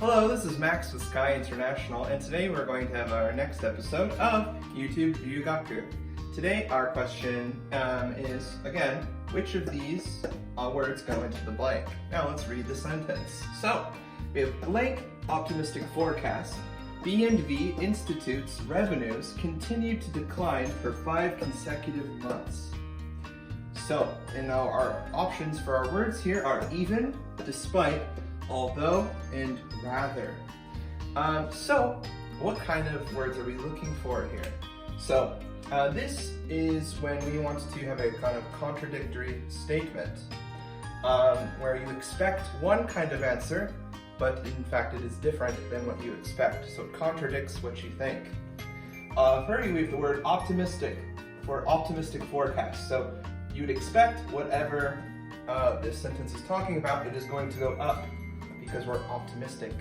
Hello, this is Max with SCAE International, and today we're going to have our next episode of Youtube留学. Today our question is, again, which of these words go into the blank? Now let's read the sentence. So, we have blank optimistic forecast. B&V Institute's revenues continued to decline for 5 consecutive months. So, and now our options for our words here are even, despite, although, and rather. So, what kind of words are we looking for here? So, this is when we want to have a kind of contradictory statement, where you expect one kind of answer, but in fact it is different than what you expect. So it contradicts what you think. First, we have the word optimistic for optimistic forecast. So you'd expect whatever this sentence is talking about, it is going to go up because we're optimistic.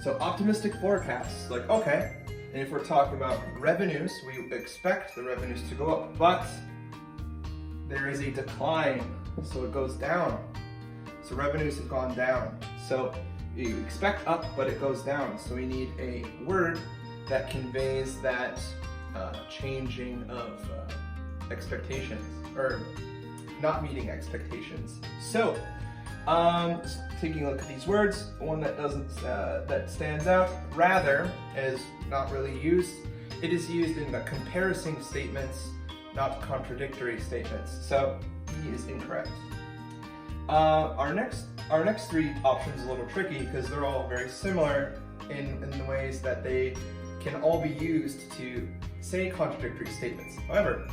So optimistic forecasts, like, okay, and if we're talking about revenues, we expect the revenues to go up, but there is a decline, so it goes down. So revenues have gone down. So you expect up, but it goes down. So we need a word that conveys that changing of expectations, or not meeting expectations. So, taking a look at these words, one that that stands out, rather, is not really used. It is used in the comparison statements, not contradictory statements. So, E is incorrect. Our next three options are a little tricky because they're all very similar in the ways that they can all be used to say contradictory statements. However,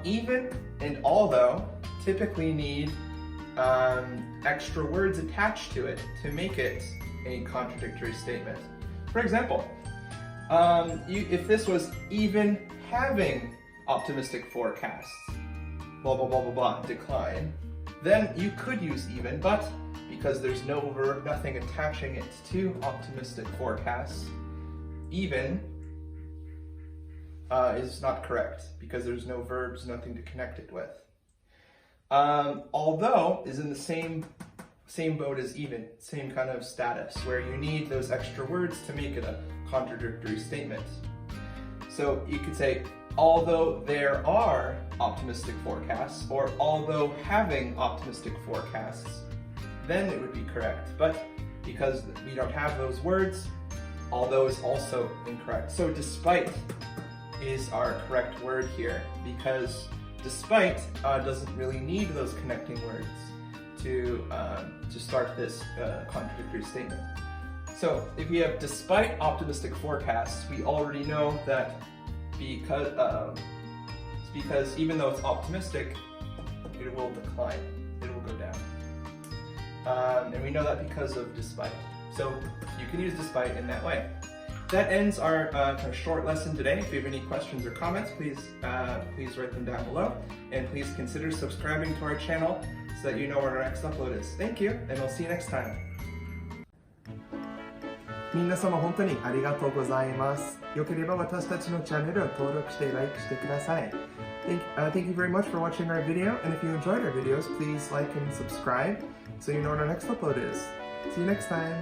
even and although typically need extra words attached to it to make it a contradictory statement. For example, if this was even having optimistic forecasts, blah blah blah blah blah, decline, then you could use even, but because there's no verb, nothing attaching it to optimistic forecasts, even is not correct because there's no verbs, nothing to connect it with. Although is in the same boat as even, same kind of status, where you need those extra words to make it a contradictory statement. So you could say, although there are optimistic forecasts, or although having optimistic forecasts, then it would be correct. But because we don't have those words, although is also incorrect. So despite is our correct word here, because despite doesn't really need those connecting words to start this contradictory statement. So if we have despite optimistic forecasts, we already know that because even though it's optimistic, it will decline, it will go down. And we know that because of despite. So you can use despite in that way. That ends our kind of short lesson today. If you have any questions or comments, please write them down below. And please consider subscribing to our channel so that you know when our next upload is. Thank you, and we'll see you next time. 皆様本当にありがとうございます。よければ私たちのチャンネルを登録して、like してください。Thank you very much for watching our video, and if you enjoyed our videos, please like and subscribe so you know what our next upload is. See you next time.